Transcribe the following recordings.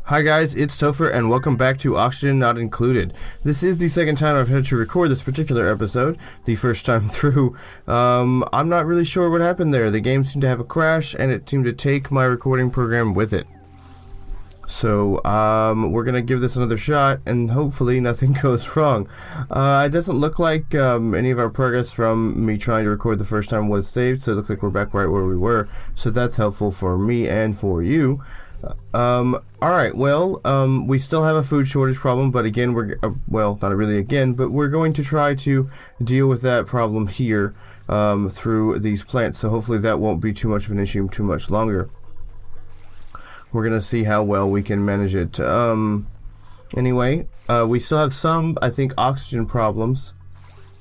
Hi guys, it's Topher and welcome back to Oxygen Not Included. This is the second time I've had to record this particular episode. The first time through, I'm not really sure what happened there. The game seemed to have a crash and it seemed to take my recording program with it. So, we're gonna give this another shot and hopefully nothing goes wrong. It doesn't look like any of our progress from me trying to record the first time was saved, so it looks like we're back right where we were. So that's helpful for me and for you. Alright, well, we still have a food shortage problem, but again, well, not really again, but we're going to try to deal with that problem here, through these plants, so hopefully that won't be too much of an issue too much longer. We're gonna see how well we can manage it. Anyway, we still have some, I think, oxygen problems,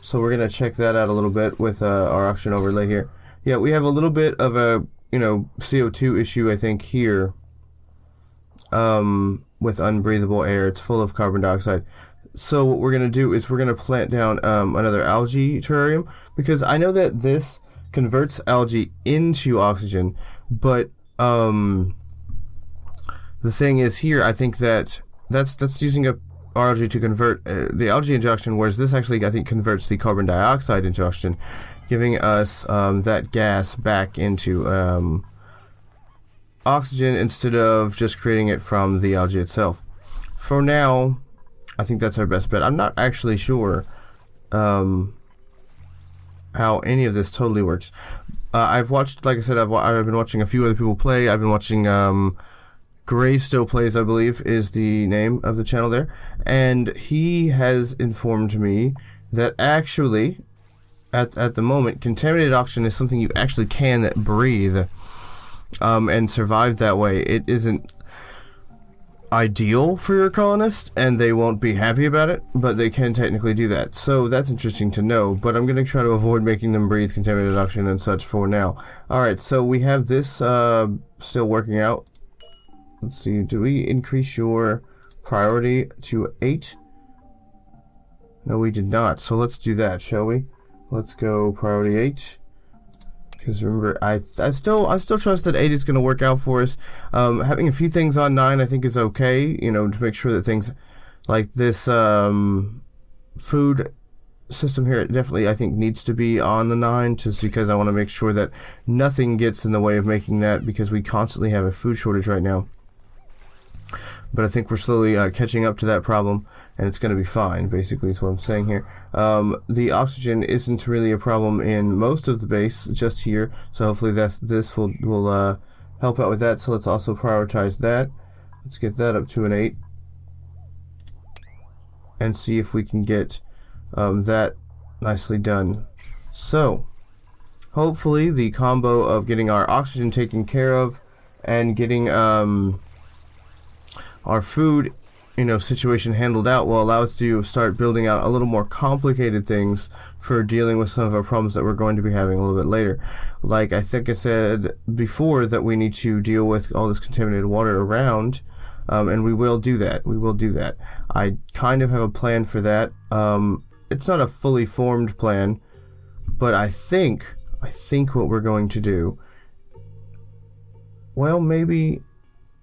so we're gonna check that out a little bit with, our oxygen overlay here. Yeah, we have a little bit of a, CO2 issue, I think, here. With unbreathable air. It's full of carbon dioxide. So what we're going to do is we're going to plant down another algae terrarium, because I know that this converts algae into oxygen, but the thing is here, I think that's using a algae to convert the algae into oxygen, whereas this actually, I think, converts the carbon dioxide into oxygen, giving us that gas back into oxygen instead of just creating it from the algae itself. For now, I think that's our best bet. I'm not actually sure how any of this totally works. I've watched, like I said, I've been watching a few other people play. I've been watching Gray Still Plays, I believe, is the name of the channel there, and he has informed me that actually, at the moment, contaminated oxygen is something you actually can breathe. And survive that way. It isn't ideal for your colonists, and they won't be happy about it, but they can technically do that. So that's interesting to know, but I'm going to try to avoid making them breathe contaminated oxygen and such for now. Alright, so we have this still working out. Let's see, do we increase your priority to 8? No, we did not. So let's do that, shall we? Let's go priority 8. Because remember, I still trust that 8 is going to work out for us. Having a few things on 9, I think, is okay. To make sure that things like this food system here definitely, I think, needs to be on the 9, just because I want to make sure that nothing gets in the way of making that, because we constantly have a food shortage right now. But I think we're slowly catching up to that problem, and it's going to be fine, basically, is what I'm saying here. The oxygen isn't really a problem in most of the base, just here, so hopefully this will help out with that. So let's also prioritize that. Let's get that up to an 8, and see if we can get that nicely done. So, hopefully the combo of getting our oxygen taken care of and getting our food, situation handled out will allow us to start building out a little more complicated things for dealing with some of our problems that we're going to be having a little bit later. Like I think I said before, that we need to deal with all this contaminated water around, and we will do that. We will do that. I kind of have a plan for that. It's not a fully formed plan, but I think what we're going to do, well, maybe.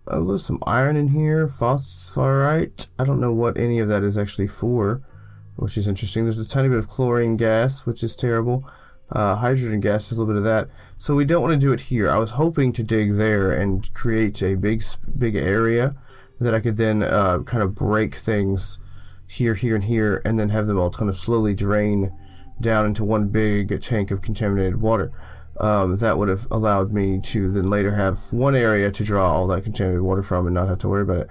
Oh, there's some iron in here, phosphorite. I don't know what any of that is actually for, which is interesting. There's a tiny bit of chlorine gas, which is terrible. Hydrogen gas, there's a little bit of that. So we don't want to do it here. I was hoping to dig there and create a big area that I could then kind of break things here, and here, and then have them all kind of slowly drain down into one big tank of contaminated water. That would have allowed me to then later have one area to draw all that contaminated water from and not have to worry about it.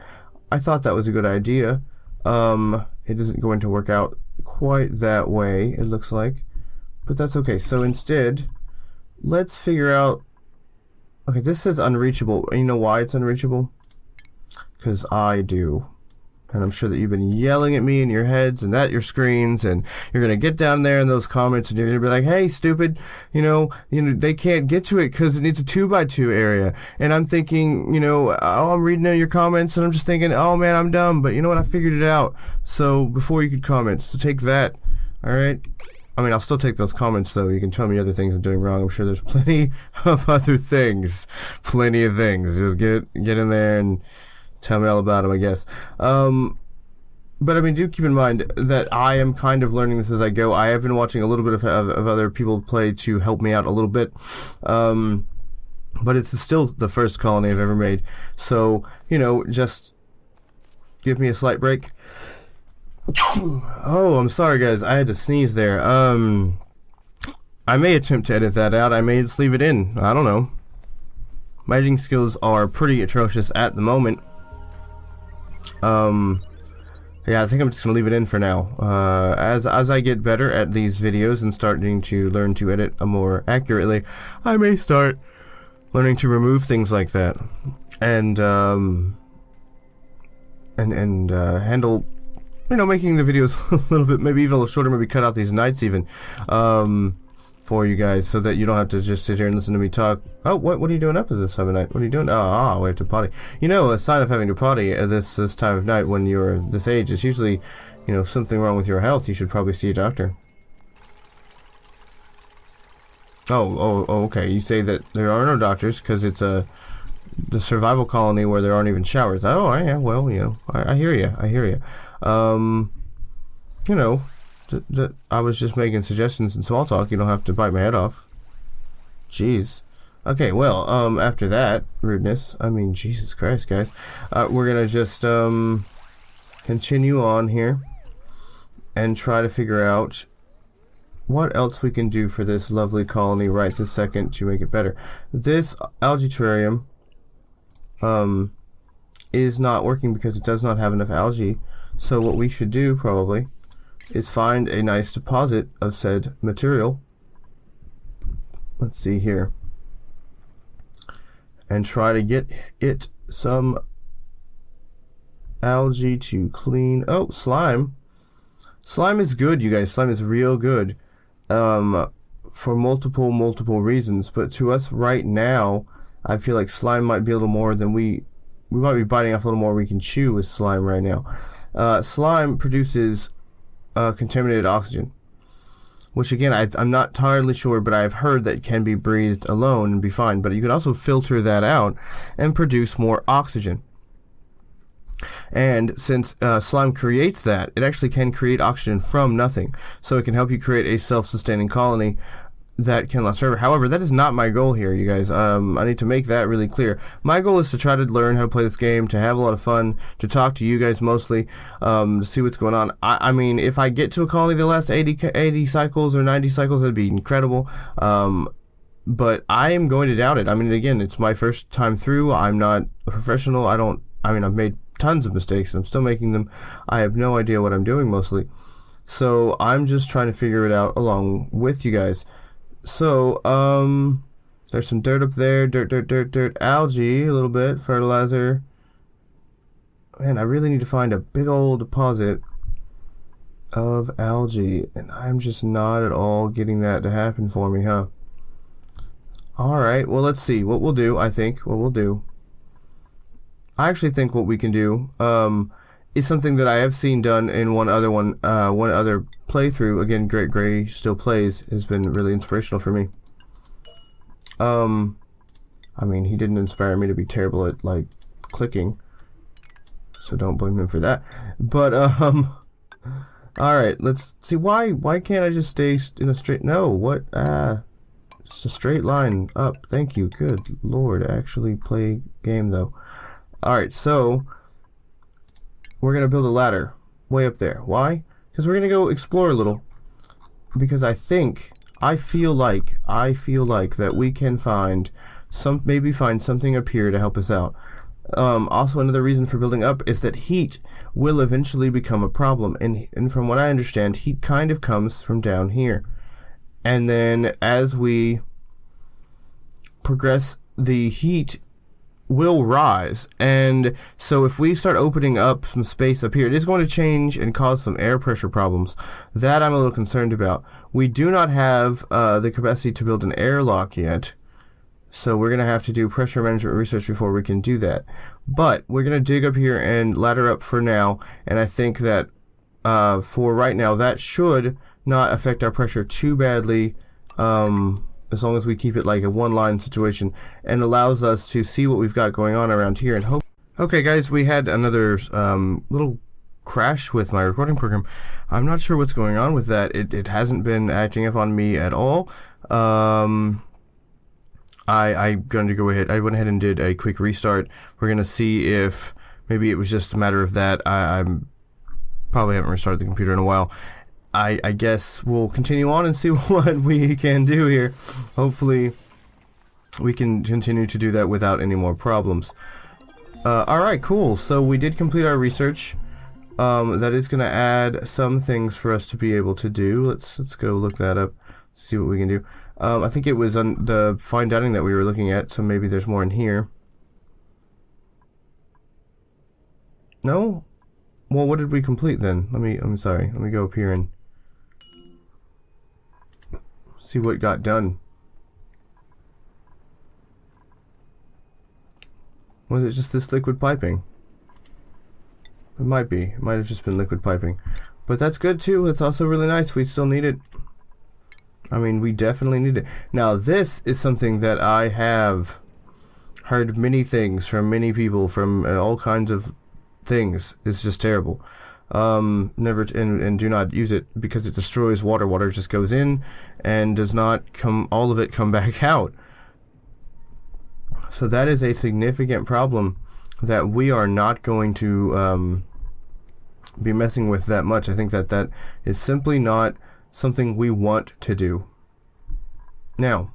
I thought that was a good idea. It isn't going to work out quite that way, it looks like, but that's okay. So instead, let's figure out. Okay, this says unreachable. You know why it's unreachable? Because I do. And I'm sure that you've been yelling at me in your heads and at your screens, and you're going to get down there in those comments and you're going to be like, hey, stupid, they can't get to it because it needs a 2x2 area. And I'm thinking, I'm reading your comments and I'm just thinking, oh man, I'm dumb. But you know what? I figured it out. So before you could comment, so take that. All right. I mean, I'll still take those comments, though. You can tell me other things I'm doing wrong. I'm sure there's plenty of other things. Plenty of things. Just get in there and tell me all about them, I guess. But I mean, do keep in mind that I am kind of learning this as I go. I have been watching a little bit of other people play to help me out a little bit. But it's still the first colony I've ever made. So, you know, just give me a slight break. Oh, I'm sorry, guys. I had to sneeze there. I may attempt to edit that out. I may just leave it in. I don't know. My editing skills are pretty atrocious at the moment. Yeah, I think I'm just gonna leave it in for now. As I get better at these videos and starting to learn to edit more accurately, I may start learning to remove things like that, and handle, you know, making the videos a little bit, maybe even a little shorter, maybe cut out these nights even, for you guys, so that you don't have to just sit here and listen to me talk. Oh, what are you doing up at this time of night? What are you doing? Oh, we have to potty. You know, a sign of having to potty at this time of night when you're this age is usually, you know, something wrong with your health. You should probably see a doctor. Oh, okay. You say that there are no doctors because it's the survival colony where there aren't even showers. Oh, yeah. Well, you know, I hear you. I hear you. You know, I was just making suggestions and small talk. You don't have to bite my head off. Jeez. Okay, well, after that rudeness, I mean, Jesus Christ, guys, we're gonna just continue on here and try to figure out what else we can do for this lovely colony right this second to make it better. This algae terrarium is not working because it does not have enough algae. So what we should do probably is find a nice deposit of said material. Let's see here. And try to get it some algae to clean. Oh, slime. Slime is good, you guys. Slime is real good. For multiple reasons. But to us right now, I feel like slime might be a little more than we might be biting off a little more we can chew with slime right now. Slime produces contaminated oxygen, which again I'm not entirely sure, but I've heard that can be breathed alone and be fine. But you can also filter that out and produce more oxygen. And since slime creates that, it actually can create oxygen from nothing. So it can help you create a self-sustaining colony that can last forever. However, that is not my goal here, you guys. I need to make that really clear. My goal is to try to learn how to play this game, to have a lot of fun, to talk to you guys mostly, to see what's going on. I mean, if I get to a colony that lasts 80 cycles or 90 cycles, that'd be incredible. But I am going to doubt it. I mean, again, it's my first time through. I'm not a professional. I've made tons of mistakes and I'm still making them. I have no idea what I'm doing mostly. So I'm just trying to figure it out along with you guys. So, there's some dirt up there, dirt, algae, a little bit, fertilizer. Man, I really need to find a big old deposit of algae, and I'm just not at all getting that to happen for me, huh? Alright, well, let's see what we'll do. I actually think what we can do, is something that I have seen done in one other playthrough. Again, Great Gray Still Plays has been really inspirational for me. I mean, he didn't inspire me to be terrible at, like, clicking, so don't blame him for that. But, alright, let's see, why can't I just stay in a straight, no, what, just a straight line up, thank you, good lord, actually play game, though. Alright, so we're going to build a ladder way up there. Why? Because we're going to go explore a little. Because I feel like that we can maybe find something up here to help us out. Also, another reason for building up is that heat will eventually become a problem. And from what I understand, heat kind of comes from down here. And then as we progress, the heat will rise, and so if we start opening up some space up here, it is going to change and cause some air pressure problems that I'm a little concerned about. We do not have the capacity to build an airlock yet, so we're going to have to do pressure management research before we can do that. But we're going to dig up here and ladder up for now, and I think that for right now that should not affect our pressure too badly, as long as we keep it like a one-line situation, and allows us to see what we've got going on around here and hope. Okay, guys, we had another little crash with my recording program. I'm not sure what's going on with that. It hasn't been acting up on me at all. I'm going to go ahead. I went ahead and did a quick restart. We're going to see if maybe it was just a matter of that. I'm probably haven't restarted the computer in a while. I guess we'll continue on and see what we can do here. Hopefully, we can continue to do that without any more problems. Alright, cool. So we did complete our research. That is going to add some things for us to be able to do. Let's go look that up, see what we can do. I think it was on the fine dining that we were looking at, so maybe there's more in here. No? Well, what did we complete then? I'm sorry. Let me go up here and see what got done. Was it just this liquid piping? It might be. It might have just been liquid piping. But that's good too. It's also really nice. We still need it. I mean, we definitely need it. Now, this is something that I have heard many things from many people, from all kinds of things. It's just terrible. Never and do not use it because it destroys water. Water just goes in and does not all of it come back out. So that is a significant problem that we are not going to be messing with that much. I think that is simply not something we want to do. Now,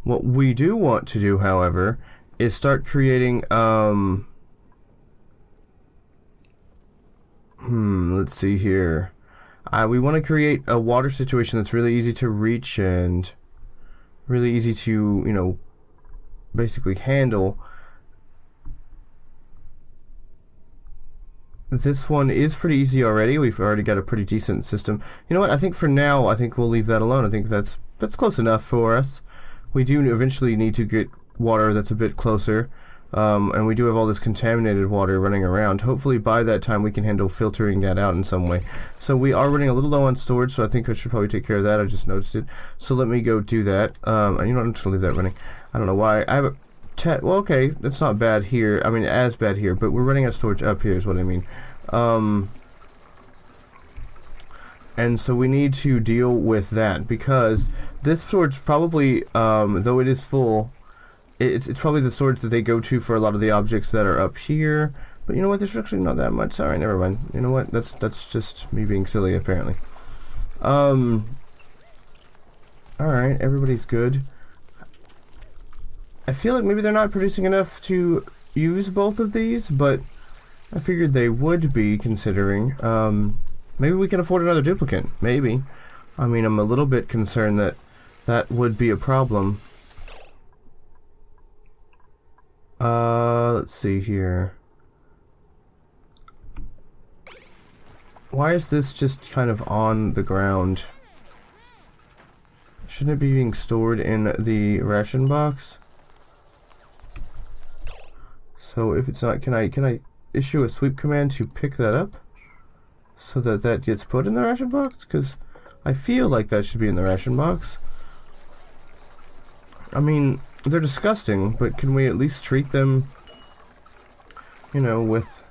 what we do want to do, however, is start creating let's see here. We want to create a water situation that's really easy to reach and really easy to, basically handle. This one is pretty easy already. We've already got a pretty decent system. You know what? I think for now, we'll leave that alone. I think that's close enough for us. We do eventually need to get water that's a bit closer. And we do have all this contaminated water running around. Hopefully by that time we can handle filtering that out in some way. So we are running a little low on storage, so I think I should probably take care of that. I just noticed it. So let me go do that. And I'm just going to leave that running. I don't know why. I have a well, okay, that's not bad here. I mean, as bad here, but we're running out of storage up here is what I mean. And so we need to deal with that because this storage probably, though it is full, it's probably the storage that they go to for a lot of the objects that are up here. But you know what? There's actually not that much. Sorry, never mind. You know what? That's just me being silly, apparently. All right, everybody's good. I feel like maybe they're not producing enough to use both of these, but I figured they would be, considering. Maybe we can afford another duplicate. Maybe. I mean, I'm a little bit concerned that would be a problem. Let's see here. Why is this just kind of on the ground? Shouldn't it be being stored in the ration box? So if it's not, can I issue a sweep command to pick that up so that gets put in the ration box? Because I feel like that should be in the ration box. I mean, they're disgusting, but can we at least treat them, with...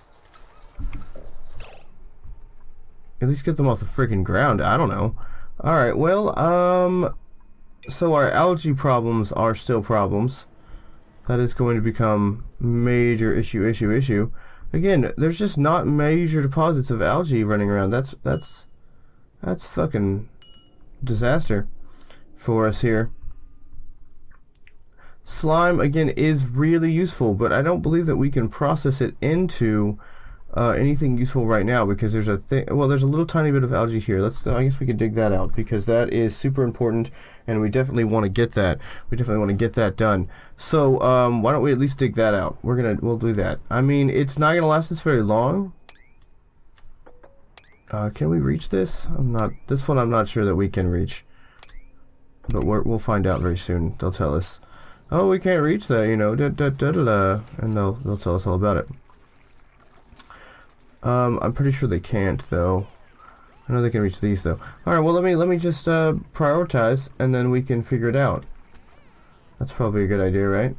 At least get them off the freaking ground. I don't know. Alright, well, so our algae problems are still problems. That is going to become major issue. Again, there's just not major deposits of algae running around. That's fucking disaster for us here. Slime, again, is really useful, but I don't believe that we can process it into anything useful right now because there's a thing. Well, there's a little tiny bit of algae here. I guess we could dig that out because that is super important, and we definitely want to get that. We definitely want to get that done. So why don't we at least dig that out? We'll do that. I mean, it's not gonna last us very long. Can we reach this? This one I'm not sure that we can reach, but we'll find out very soon. They'll tell us. Oh, we can't reach that, and they'll tell us all about it. I'm pretty sure they can't, though. I know they can reach these, though. Alright, well, let me just prioritize, and then we can figure it out. That's probably a good idea, right?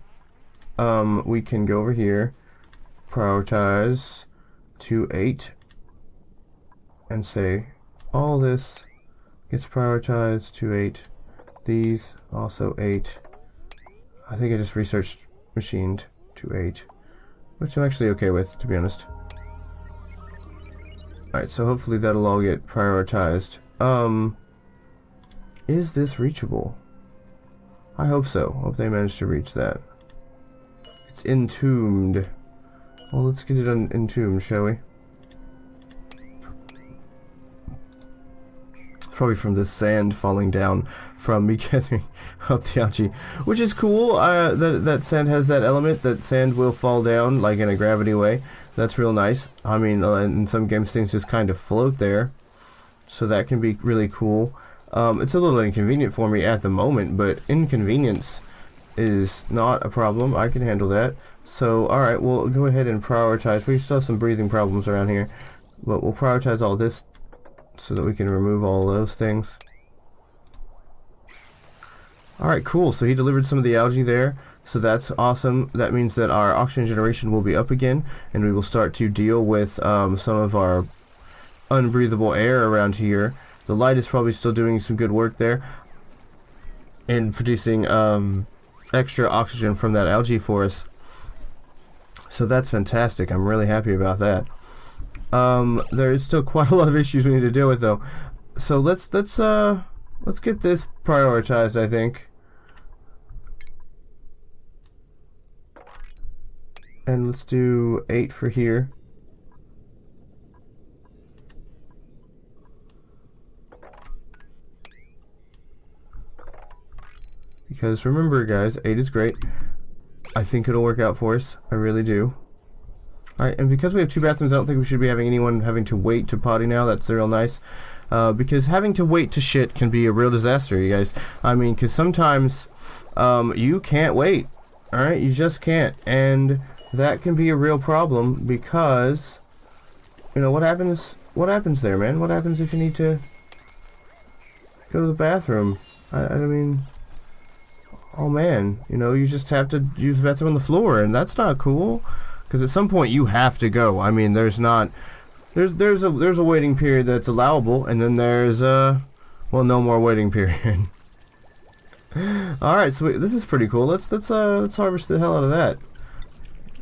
we can go over here, prioritize to 8, and say all this gets prioritized to 8. These also 8. I think I just researched machined to 8, which I'm actually okay with, to be honest. Alright, so hopefully that'll all get prioritized. Is this reachable? I hope so. Hope they managed to reach that. It's entombed. Well, let's get it entombed, shall we? It's probably from the sand falling down from me gathering up the algae, which is cool. That sand has that element that sand will fall down, like in a gravity way. That's real nice. I mean, in some games things just kind of float there, so that can be really cool. It's a little inconvenient for me at the moment, but inconvenience is not a problem. I can handle that. So, alright, we'll go ahead and prioritize. We still have some breathing problems around here, but we'll prioritize all this so that we can remove all those things. Alright, cool. So he delivered some of the algae there, so that's awesome. That means that our oxygen generation will be up again, and we will start to deal with some of our unbreathable air around here. The light is probably still doing some good work there in producing extra oxygen from that algae for us. So that's fantastic. I'm really happy about that. There is still quite a lot of issues we need to deal with, though. So let's get this prioritized, I think. And let's do 8 for here. Because remember, guys, 8 is great. I think it'll work out for us. I really do. Alright, and because we have 2 bathrooms, I don't think we should be having anyone having to wait to potty now. That's real nice. Because having to wait to shit can be a real disaster, you guys. I mean, because sometimes you can't wait. Alright, you just can't. And that can be a real problem because, you know, what happens there, man? What happens if you need to go to the bathroom? I mean, oh man, you know, you just have to use the bathroom on the floor, and that's not cool. Because at some point you have to go. I mean, there's a waiting period that's allowable, and then there's well, no more waiting period. All right, so this is pretty cool. Let's harvest the hell out of that.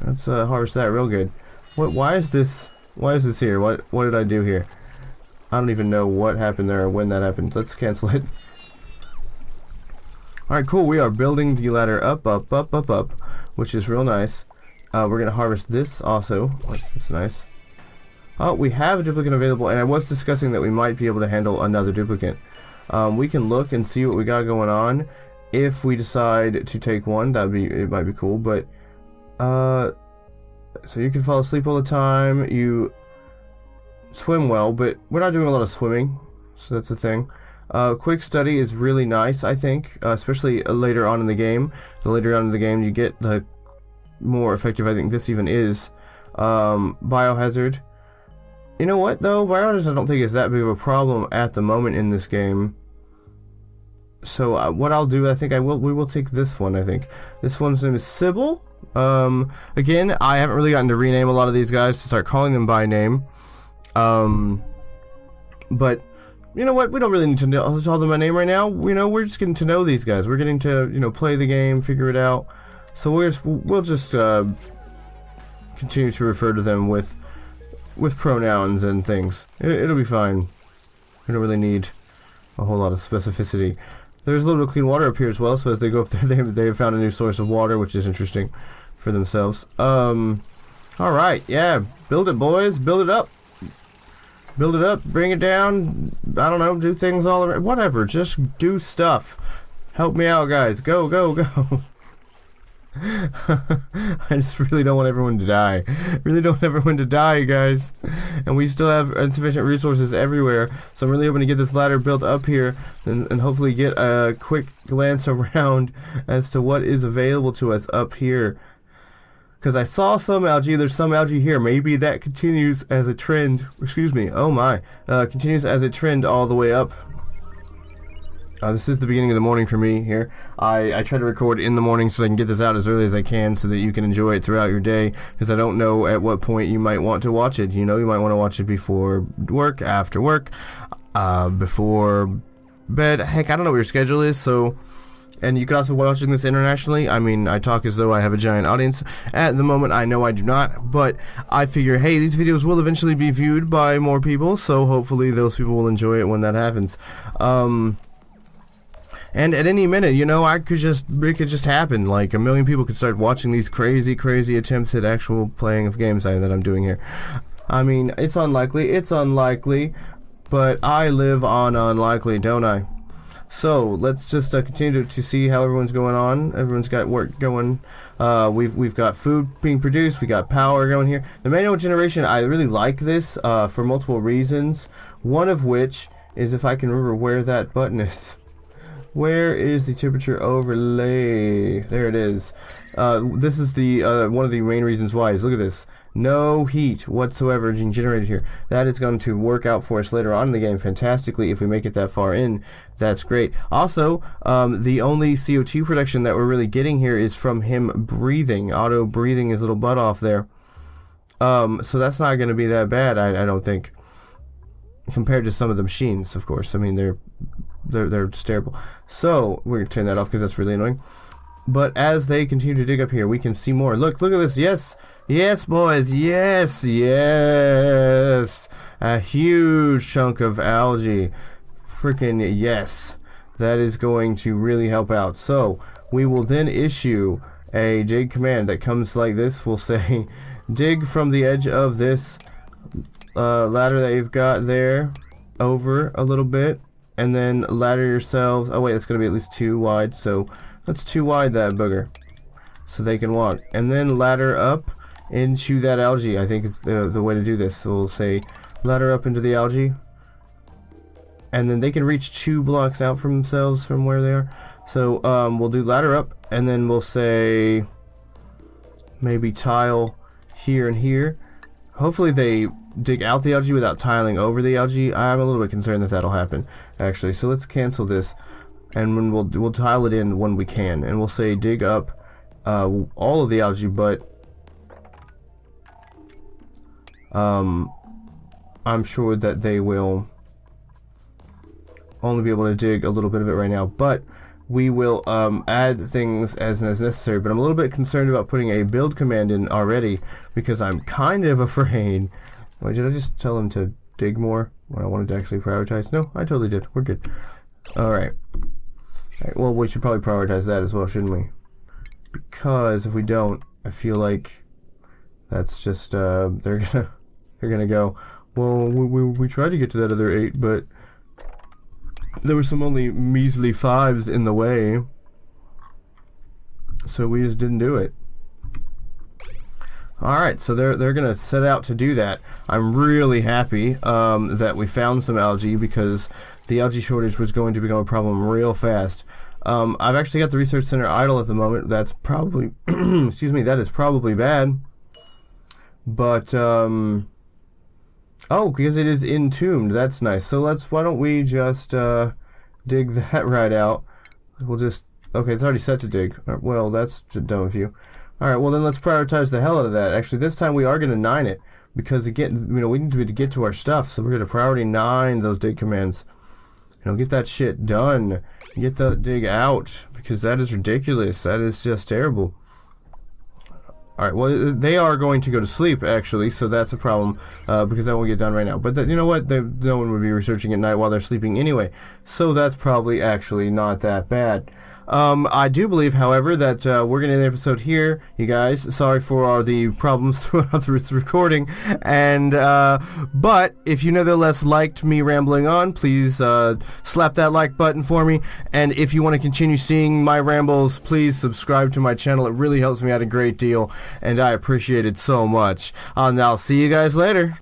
Let's harvest that real good. Why is this here? What did I do here? I don't even know what happened there or when that happened. Let's cancel it. Alright, cool. We are building the ladder up, which is real nice. We're going to harvest this also. That's nice. Oh, we have a duplicate available, and I was discussing that we might be able to handle another duplicate. We can look and see what we got going on. If we decide to take one, it might be cool, but so you can fall asleep all the time, you swim well, but we're not doing a lot of swimming, so that's the thing. Quick study is really nice, I think, especially later on in the game. The later on in the game you get, the more effective I think this even is. Biohazard. You know what, though? Biohazard I don't think is that big of a problem at the moment in this game. So what I'll do, I think we will take this one, I think. This one's name is Sybil. Again, I haven't really gotten to rename a lot of these guys to start calling them by name. But you know what? We don't really need to tell them by name right now. You know, we're just getting to know these guys. We're getting to, you know, play the game, figure it out. So we'll just continue to refer to them with pronouns and things. It'll be fine. We don't really need a whole lot of specificity. There's a little bit of clean water up here as well. So as they go up there, they have found a new source of water, which is interesting for themselves. All right, yeah, build it, boys. Build it up. Build it up, bring it down, I don't know, do things all around, whatever, just do stuff. Help me out, guys, go, go, go. I just really don't want everyone to die. Really don't want everyone to die, guys. And we still have insufficient resources everywhere, so I'm really hoping to get this ladder built up here and hopefully get a quick glance around as to what is available to us up here. Because I saw some algae, there's some algae here. Maybe that continues as a trend. Excuse me. Oh my. Continues as a trend all the way up. This is the beginning of the morning for me here. I try to record in the morning so I can get this out as early as I can so that you can enjoy it throughout your day, because I don't know at what point you might want to watch it. You know, you might want to watch it before work, after work, before bed. Heck, I don't know what your schedule is, so... And you can also watch this internationally. I mean, I talk as though I have a giant audience. At the moment, I know I do not, but I figure, hey, these videos will eventually be viewed by more people, so hopefully those people will enjoy it when that happens. And at any minute, you know, it could just happen. Like, a million people could start watching these crazy attempts at actual playing of games that I'm doing here. I mean, it's unlikely, but I live on unlikely, don't I? So let's just continue to see how everyone's going on. Everyone's got work going. We've got food being produced. We got power going here. The manual generation, I really like this for multiple reasons. One of which is, if I can remember where that button is. Where is the temperature overlay? There it is. This is the one of the main reasons why is, look at this. No heat whatsoever being generated here. That is going to work out for us later on in the game fantastically if we make it that far in. That's great. Also, the only CO2 production that we're really getting here is from him breathing, auto-breathing his little butt off there. So that's not going to be that bad, I don't think, compared to some of the machines, of course. I mean, they're just terrible. So we're going to turn that off because that's really annoying. But as they continue to dig up here, we can see more. Look at this. Yes, boys. Yes. A huge chunk of algae. Freaking yes. That is going to really help out. So we will then issue a dig command that comes like this. We'll say, dig from the edge of this ladder that you've got there over a little bit, and then ladder yourselves. Oh wait, it's going to be at least 2 wide. So let's 2 wide that booger so they can walk, and then ladder up into that algae. I think it's the way to do this. So we'll say ladder up into the algae, and then they can reach 2 blocks out from themselves from where they are. So we'll do ladder up, and then we'll say maybe tile here and here. Hopefully they dig out the algae without tiling over the algae. I'm a little bit concerned that that'll happen, actually. So let's cancel this, and when we'll tile it in when we can, and we'll say dig up all of the algae, but I'm sure that they will only be able to dig a little bit of it right now, but we will add things as necessary. But I'm a little bit concerned about putting a build command in already, because I'm kind of afraid. Wait, did I just tell him to dig more when I wanted to actually prioritize? No, I totally did. We're good. Alright. Well, we should probably prioritize that as well, shouldn't we? Because if we don't, I feel like that's just they're gonna go, well, we tried to get to that other 8, but there were some only measly 5s in the way, so we just didn't do it. Alright, so they're gonna set out to do that. I'm really happy that we found some algae, because the algae shortage was going to become a problem real fast. I've actually got the research center idle at the moment. That's probably excuse me, that is probably bad. But oh, because it is entombed. That's nice. So why don't we just dig that right out. We'll just, okay, it's already set to dig. Well, that's dumb of you. Alright, well then let's prioritize the hell out of that. Actually, this time we are going to 9 it, because again, you know, we need to get to our stuff, so we're going to priority 9 those dig commands. You know, get that shit done. Get that dig out, because that is ridiculous. That is just terrible. Alright, well, they are going to go to sleep, actually, so that's a problem, because that won't get done right now. But you know what? No one would be researching at night while they're sleeping anyway, so that's probably actually not that bad. I do believe, however, that we're going to end the episode here, you guys. Sorry for all the problems throughout the recording. And but if you nevertheless liked me rambling on, please slap that like button for me. And if you want to continue seeing my rambles, please subscribe to my channel. It really helps me out a great deal, and I appreciate it so much. And I'll see you guys later.